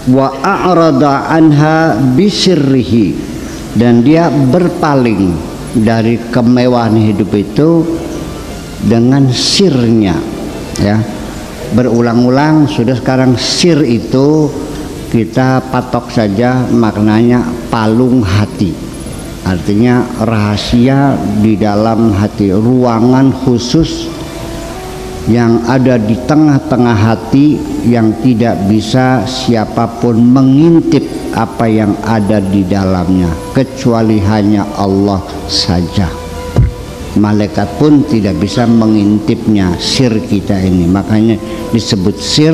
wa a'rada anha bisirrihi, dan dia berpaling dari kemewahan hidup itu dengan sirnya, ya. Berulang-ulang sudah, sekarang sir itu kita patok saja maknanya palung hati, artinya rahasia di dalam hati, ruangan khusus yang ada di tengah-tengah hati yang tidak bisa siapapun mengintip apa yang ada di dalamnya kecuali hanya Allah saja. Malaikat pun tidak bisa mengintipnya, sir kita ini. Makanya disebut sir,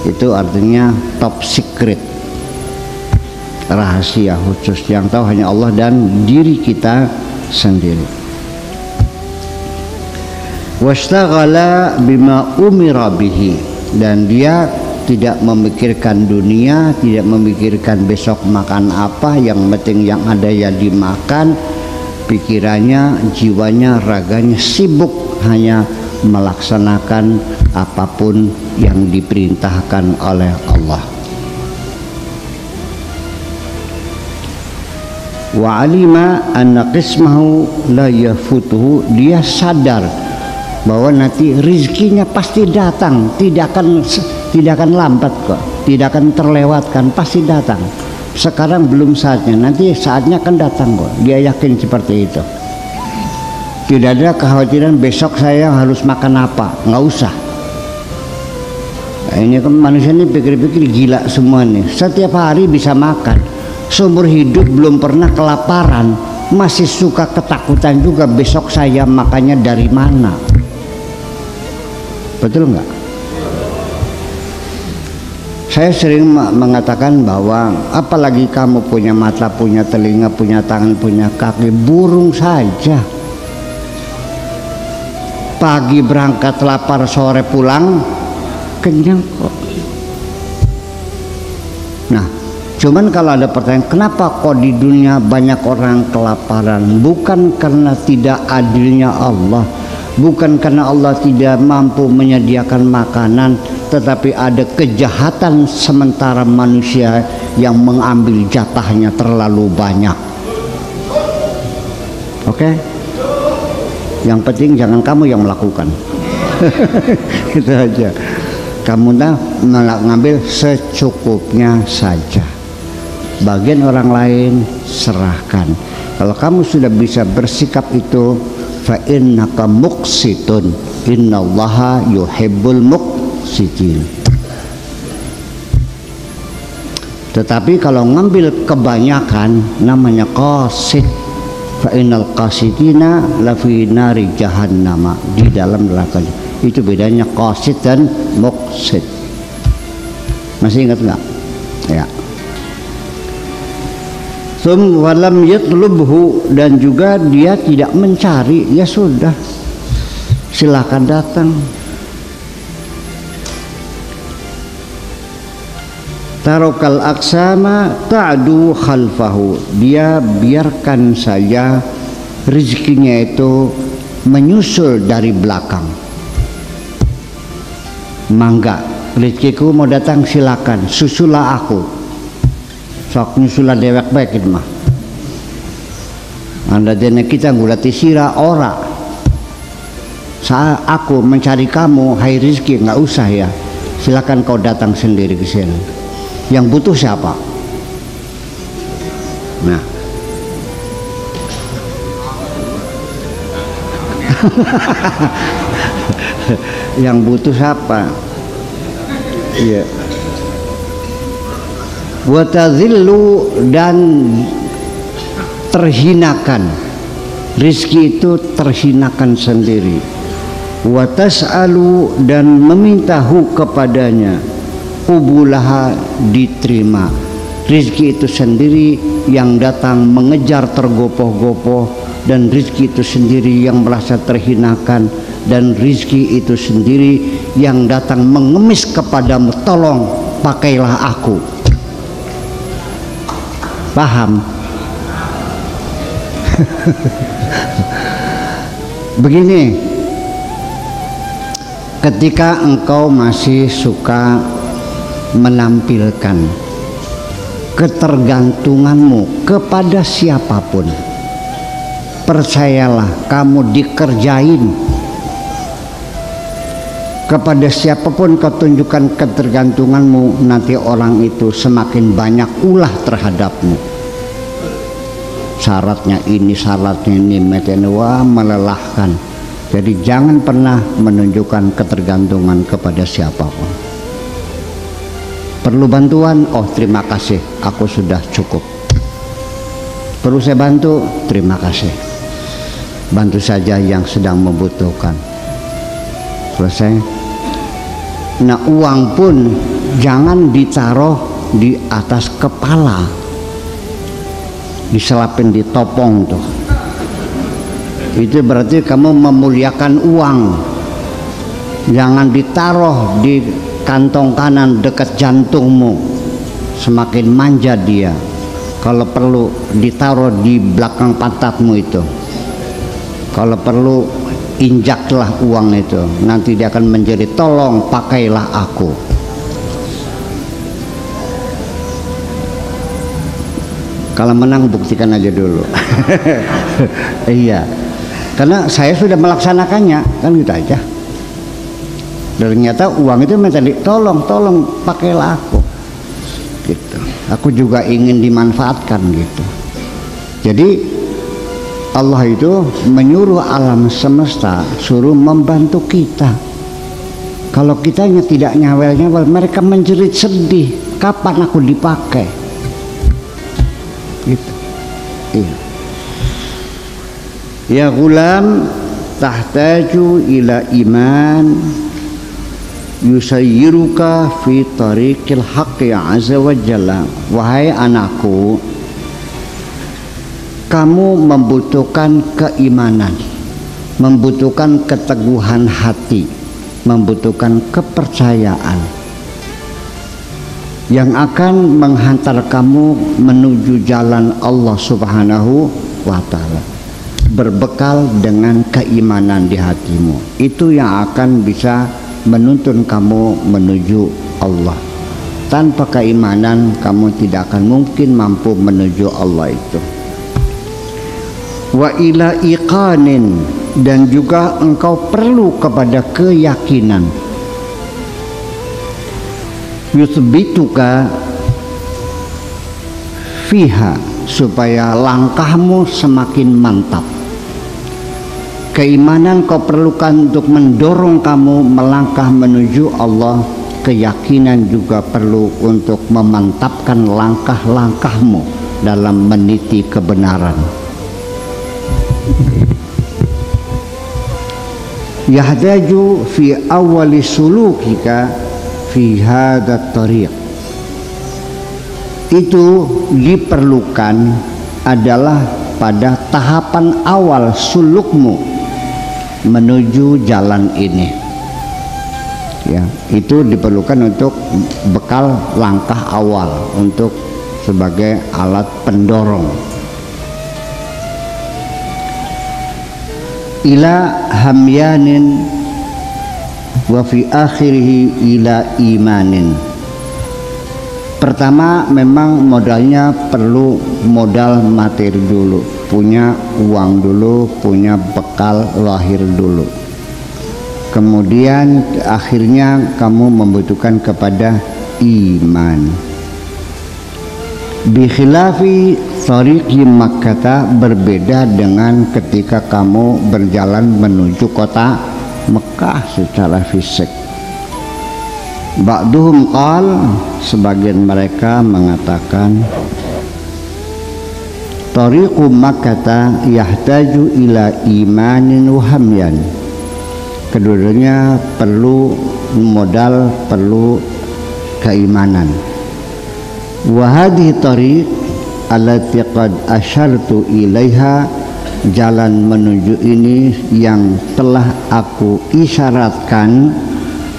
itu artinya top secret, rahasia khusus yang tahu hanya Allah dan diri kita sendiri. Wastaghala bima umira bihi, dan dia tidak memikirkan dunia, tidak memikirkan besok makan apa, yang penting yang ada ya dimakan. Pikirannya, jiwanya, raganya sibuk hanya melaksanakan apapun yang diperintahkan oleh Allah. Wa alima anna qismahu la yafutuhu, dia sadar bahwa nanti rizkinya pasti datang, tidak akan lambat kok, tidak akan terlewatkan, pasti datang. Sekarang belum saatnya, nanti saatnya akan datang kok. Dia yakin seperti itu. Tidak ada kekhawatiran besok saya harus makan apa, nggak usah. Nah, ini kan manusia ini pikir-pikir gila semua nih. Setiap hari bisa makan, seumur hidup belum pernah kelaparan, masih suka ketakutan juga besok saya makannya dari mana. Betul nggak? Saya sering mengatakan bahwa apalagi kamu punya mata, punya telinga, punya tangan, punya kaki, burung saja. Pagi berangkat lapar, sore pulang kenyang kok. Nah, cuman kalau ada pertanyaan, kenapa kok di dunia banyak orang kelaparan? Bukan karena tidak adilnya Allah, bukan karena Allah tidak mampu menyediakan makanan, tetapi ada kejahatan sementara manusia yang mengambil jatahnya terlalu banyak. Oke? Yang penting jangan kamu yang melakukan. Itu aja. Kamu mengambil secukupnya saja. Bagian orang lain serahkan. Kalau kamu sudah bisa bersikap itu, fa innaka muqsitun, innallaha yuhibbul muqsitin. Tetapi kalau ngambil kebanyakan namanya qasid, fa innal qasitina lafi nari jahannama, di dalam neraka. Itu bedanya qasid dan muqsid. Masih ingat nggak? Ya. Walam yatlubhu, dan juga dia tidak mencari, ya sudah, silakan datang. Tarokal aksama ta'du khalfahu, dia biarkan saja rezekinya itu menyusul dari belakang. Mangga, rezekiku mau datang, silakan, susulah aku. Sok nyusulah dewek baik itu mah. Anda dene kita ngulati sira ora. Saat aku mencari kamu, hai rezeki, nggak usah ya. Silakan kau datang sendiri ke sini. Yang butuh siapa? Nah. Yang butuh siapa? Iya. Watazillu, dan terhinakan. Rizki itu terhinakan sendiri. Watas'alu, dan memintahu kepadanya. Ubulaha, diterima. Rizki itu sendiri yang datang mengejar tergopoh-gopoh, dan rizki itu sendiri yang merasa terhinakan, dan rizki itu sendiri yang datang mengemis kepadamu, tolong pakailah aku. Paham? Begini, ketika engkau masih suka menampilkan ketergantunganmu kepada siapapun. Percayalah, kamu dikerjain. Kepada siapapun kau tunjukkan ketergantunganmu, nanti orang itu semakin banyak ulah terhadapmu. Syaratnya ini, syaratnya ini, wah, melelahkan. Jadi jangan pernah menunjukkan ketergantungan kepada siapapun. Perlu bantuan, oh terima kasih, aku sudah cukup. Perlu saya bantu, terima kasih, bantu saja yang sedang membutuhkan. Selesai. Nah, uang pun jangan ditaruh di atas kepala, diselapin di topong tuh. Itu berarti kamu memuliakan uang. Jangan ditaruh di kantong kanan dekat jantungmu, semakin manja dia. Kalau perlu ditaruh di belakang pantatmu itu. Kalau perlu injaklah uang itu, nanti dia akan menjadi tolong pakailah aku. Kalau menang buktikan aja dulu. Iya, karena saya sudah melaksanakannya, kan gitu aja. Ternyata uang itu minta tolong pakailah aku gitu. Aku juga ingin dimanfaatkan gitu. Jadi Allah itu menyuruh alam semesta suruh membantu kita. Kalau kitanya tidak nyawel-nyawel, mereka menjerit sedih, kapan aku dipakai gitu. Iya. Ya gulam, tahtaju ila iman yusayyiruka fi tariqil haqqi azza wa jalla. Wahai anakku, kamu membutuhkan keimanan, membutuhkan keteguhan hati, membutuhkan kepercayaan yang akan menghantar kamu menuju jalan Allah Subhanahu wa ta'ala. Berbekal dengan keimanan di hatimu, itu yang akan bisa menuntun kamu menuju Allah. Tanpa keimanan kamu tidak akan mungkin mampu menuju Allah itu. Wa ila iqanin, dan juga engkau perlu kepada keyakinan. Yuthbituka fiha, supaya langkahmu semakin mantap. Keimanan kau perlukan untuk mendorong kamu melangkah menuju Allah. Keyakinan juga perlu untuk memantapkan langkah-langkahmu dalam meniti kebenaran. Yahdaju fi awali sulukika fi hadat tariq, itu diperlukan adalah pada tahapan awal sulukmu menuju jalan ini. Ya, itu diperlukan untuk bekal langkah awal, untuk sebagai alat pendorong. Ila hamyanin wa fi akhirih ila imanin. Pertama, memang modalnya perlu modal materi dulu, punya uang dulu, punya bekal lahir dulu. Kemudian akhirnya kamu membutuhkan kepada iman. Bi khilafi tariqi Makkah, berbeda dengan ketika kamu berjalan menuju kota Mekah secara fisik. Ba'duhum qal, sebagian mereka mengatakan tariqu Makkah yahtaju ila imanin wa hamyan. Keduanya perlu modal, perlu keimanan. Wa hadhihi tariq allati qad asyartu ilaiha, jalan menuju ini yang telah aku isyaratkan,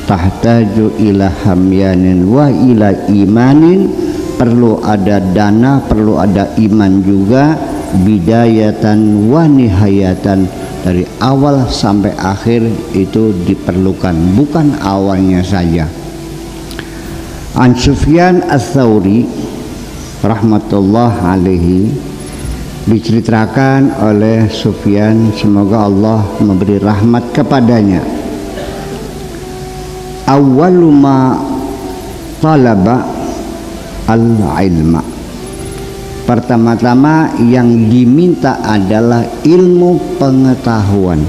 tahtaju ila hamyanin wa ila imanin, perlu ada dana, perlu ada iman juga, bidayatan wa nihayatan, dari awal sampai akhir itu diperlukan, bukan awalnya saja. An Sufyan Ats-Tsauri rahmatullah alaihi diceritakan oleh Sufyan, semoga Allah memberi rahmat kepadanya. Awwalu ma talaba al-ilma, pertama-tama yang diminta adalah ilmu pengetahuan.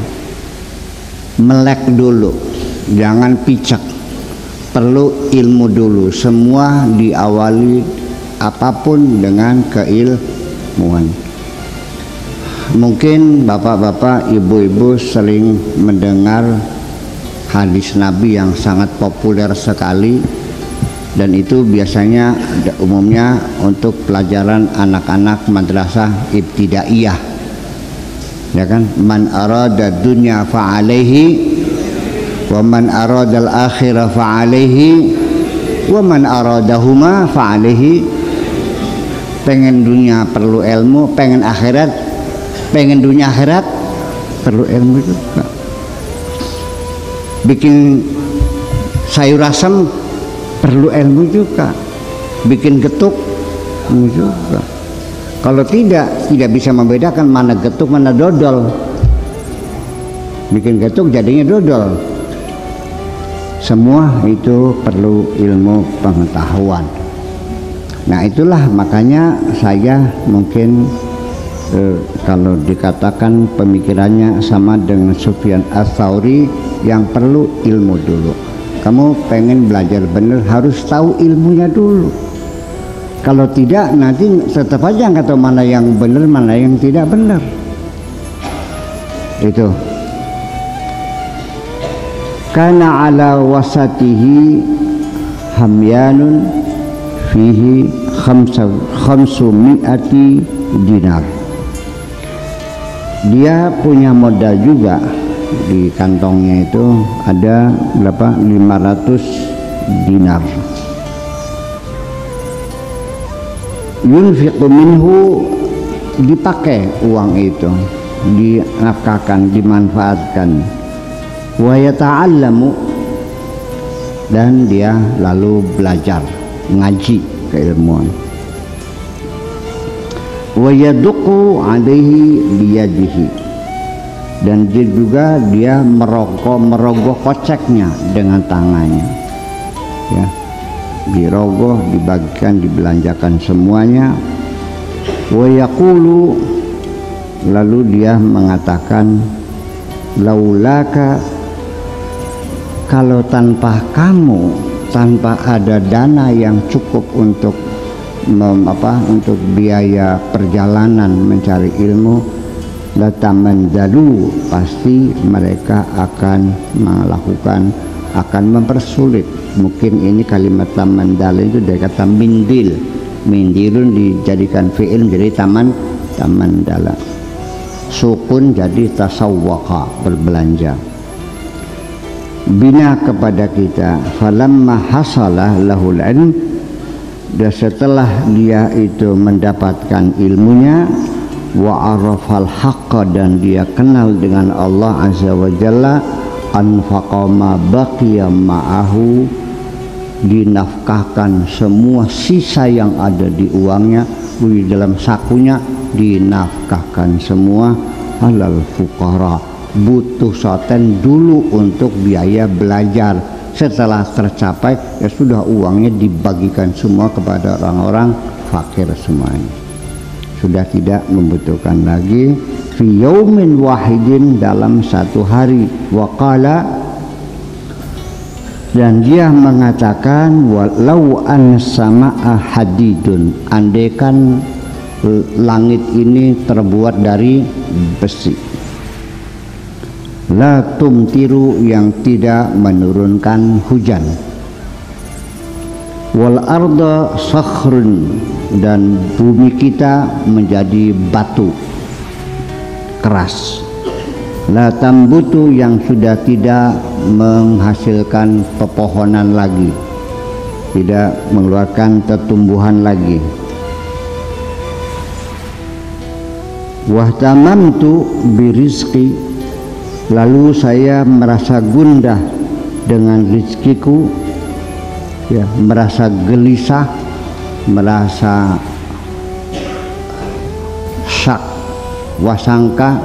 Melek dulu, jangan picek, perlu ilmu dulu. Semua diawali apapun dengan keilmuan. Mungkin bapak-bapak, ibu-ibu sering mendengar hadis Nabi yang sangat populer sekali, dan itu biasanya umumnya untuk pelajaran anak-anak madrasah ibtidaiyah, ya kan? Man arada dunya fa'alaihi wa man arada al-akhirah fa'alaihi wa man aradahuma fa'alaihi. Pengen dunia perlu ilmu, pengen akhirat, pengen dunia akhirat perlu ilmu juga. Bikin sayur asam perlu ilmu juga, bikin getuk ilmu juga. Kalau tidak bisa membedakan mana getuk mana dodol. Bikin getuk jadinya dodol. Semua itu perlu ilmu pengetahuan. Nah itulah makanya saya mungkin kalau dikatakan pemikirannya sama dengan Sufyan Ats-Tsauri, yang perlu ilmu dulu. Kamu pengen belajar benar harus tahu ilmunya dulu. Kalau tidak nanti tetap aja nggak tahu mana yang benar mana yang tidak benar. Itu. Kana ala wasatihi hamyanun fihi khamsu mi'ati dinar. Dia punya modal juga, di kantongnya itu ada berapa? 500 dinar. Yunfiqu minhu, dipakai uang itu, dinafkahkan, dimanfaatkan. Wa yata'allamu, dan dia lalu belajar ngaji keilmuan. Wa yaduqu alaihi biyadihi, dan dia merogoh koceknya dengan tangannya, ya, dirogoh, dibagikan, dibelanjakan semuanya. Wa yaqulu, lalu dia mengatakan, laulaka, kalau tanpa kamu, tanpa ada dana yang cukup untuk untuk biaya perjalanan mencari ilmu, latamandalu, pasti mereka akan melakukan, akan mempersulit. Mungkin ini kalimat tamandal itu dari kata mindil, mindilun dijadikan fi'il menjadi tamandala, sukun jadi tasawwaqa, berbelanja. Bina kepada kita, falamma hasalah lahul ilm, dan setelah dia itu mendapatkan ilmunya, wa arafal haqqa, dan dia kenal dengan Allah azza wa jalla, anfaqa ma baqiya ma'ahu, dinafkahkan semua sisa yang ada di uangnya, di dalam sakunya, dinafkahkan semua, alal fuqara, butuh soten dulu untuk biaya belajar. Setelah tercapai, ya sudah, uangnya dibagikan semua kepada orang-orang fakir semuanya. Sudah tidak membutuhkan lagi. Fi yaumin wahidin, dalam satu hari. Waqala, dan dia mengatakan, walau an sama'a hadidun, andaikan langit ini terbuat dari besi, la tumtiru, yang tidak menurunkan hujan, wal arda sakhrun, dan bumi kita menjadi batu keras, la tambutu, yang sudah tidak menghasilkan pepohonan lagi, tidak mengeluarkan tumbuhan lagi. Wahtamamtu birizqi, lalu saya merasa gundah dengan rizkiku, ya, merasa gelisah, merasa syak, wasangka,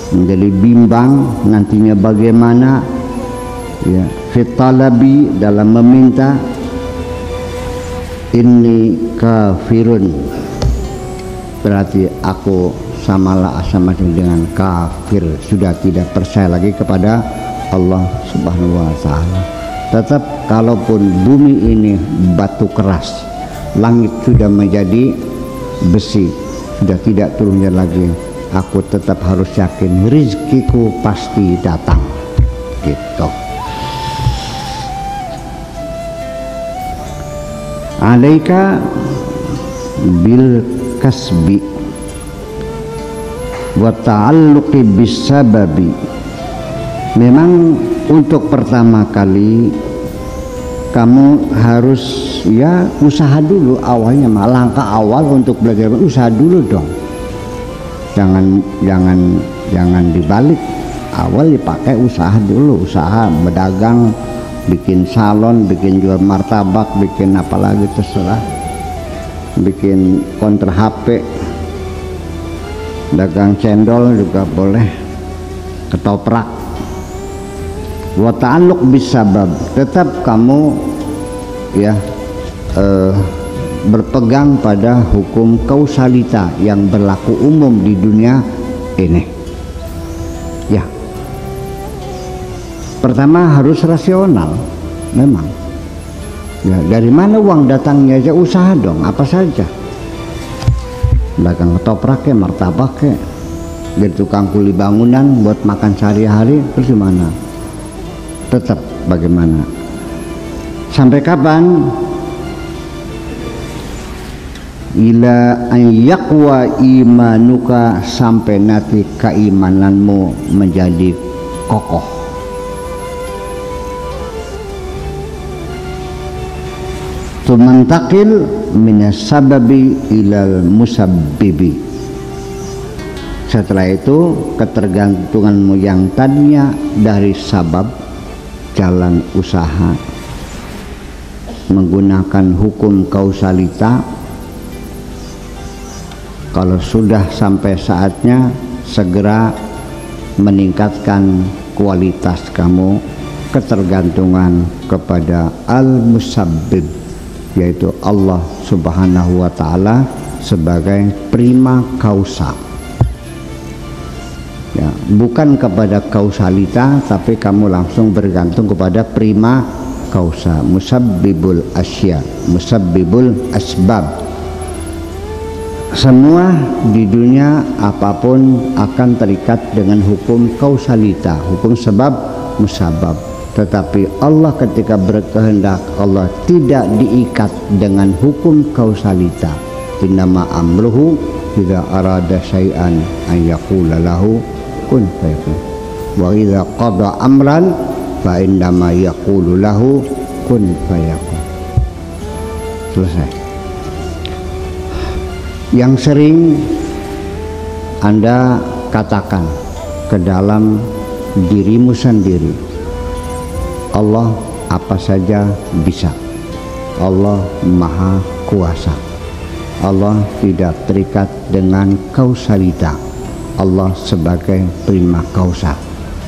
menjadi bimbang nantinya bagaimana, ya, fitalabi dalam meminta, inni kafirun berarti aku sama dengan kafir, sudah tidak percaya lagi kepada Allah Subhanahu wa taala. Tetap kalaupun bumi ini batu keras, langit sudah menjadi besi, sudah tidak turunnya lagi, aku tetap harus yakin rizkiku pasti datang, gitu. Alaika bil kasbi wa ta'alluqi bis sababi. Memang untuk pertama kali kamu harus ya usaha dulu awalnya, langkah awal untuk belajar usaha dulu dong. Jangan dibalik, awal dipakai usaha dulu, usaha berdagang, bikin salon, bikin jual martabak, bikin apalagi terserah, bikin konter HP, dagang cendol juga boleh, ketoprak. Wa ta'alluq bisabab, tetap kamu ya berpegang pada hukum kausalita yang berlaku umum di dunia ini. Ya, pertama harus rasional, memang. Ya, dari mana uang datangnya aja usaha dong, apa saja. Dagang ketoprak ya, martabak ya, jadi tukang kuli bangunan buat makan sehari-hari, terus gimana? Tetap bagaimana? Sampai kapan? Ila an yaqwa imanuka, sampai nanti keimananmu menjadi kokoh. Tumantakil minas sababi ilal musabbibi. Setelah itu ketergantunganmu yang tadinya dari sabab, jalan usaha menggunakan hukum kausalita, kalau sudah sampai saatnya segera meningkatkan kualitas kamu, ketergantungan kepada al-musabbib, yaitu Allah Subhanahu wa ta'ala sebagai prima causa. Ya, bukan kepada kausalita, tapi kamu langsung bergantung kepada prima causa, musabbibul asya, musabbibul asbab. Semua di dunia apapun akan terikat dengan hukum kausalita, hukum sebab musabab. Tetapi Allah ketika berkehendak, Allah tidak diikat dengan hukum kausalita. Innama amruhu idza arada syai'an an yaqula lahu kun fayakun. Wa idza qada amran fa innama yaqulu lahu kun fayakun. Selesai. Yang sering Anda katakan ke dalam dirimu sendiri, Allah apa saja bisa, Allah maha kuasa, Allah tidak terikat dengan kausalita, Allah sebagai prima causa,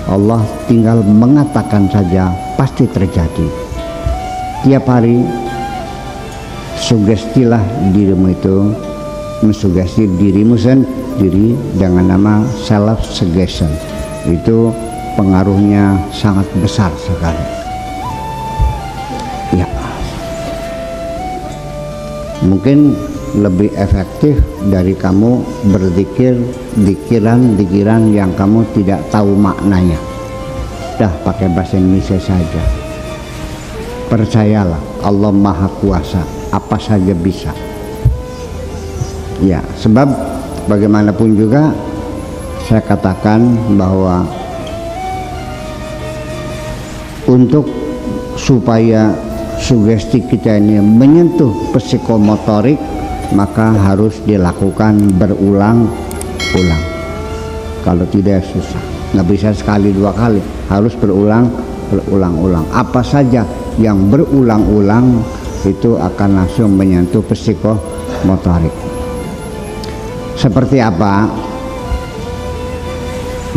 Allah tinggal mengatakan saja pasti terjadi. Tiap hari sugestilah dirimu itu, mensugesti dirimu sendiri dengan nama self suggestion. Itu pengaruhnya sangat besar sekali. Ya, mungkin lebih efektif dari kamu berzikir dikiran yang kamu tidak tahu maknanya. Dah pakai bahasa Indonesia saja. Percayalah, Allah maha kuasa, apa saja bisa. Ya, sebab bagaimanapun juga saya katakan bahwa untuk supaya sugesti kita ini menyentuh psikomotorik, maka harus dilakukan berulang-ulang. Kalau tidak susah, nggak bisa sekali dua kali, harus berulang-ulang. Apa saja yang berulang-ulang itu akan langsung menyentuh psikomotorik. Seperti apa?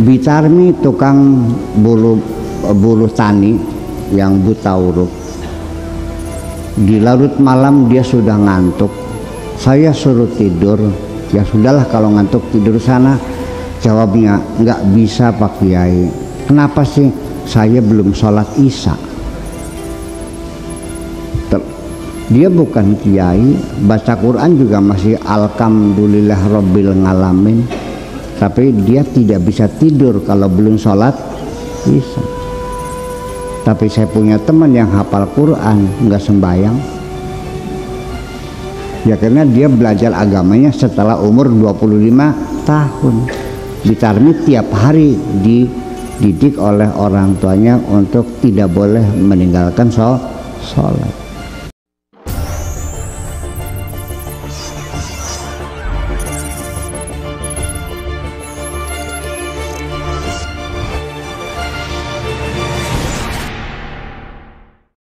Bitarmi tukang buruh tani yang buta huruf. Di larut malam dia sudah ngantuk. Saya suruh tidur. Ya sudahlah kalau ngantuk tidur sana. Jawabnya, nggak bisa Pak Kiai. Kenapa sih? Saya belum sholat isya. Dia bukan kiai, baca Quran juga masih alhamdulillah rabbil ngalamin, tapi dia tidak bisa tidur kalau belum sholat isya. Tapi saya punya teman yang hafal Quran nggak sembahyang, ya karena dia belajar agamanya setelah umur 25 tahun. Bitarmi tiap hari dididik oleh orang tuanya untuk tidak boleh meninggalkan sholat.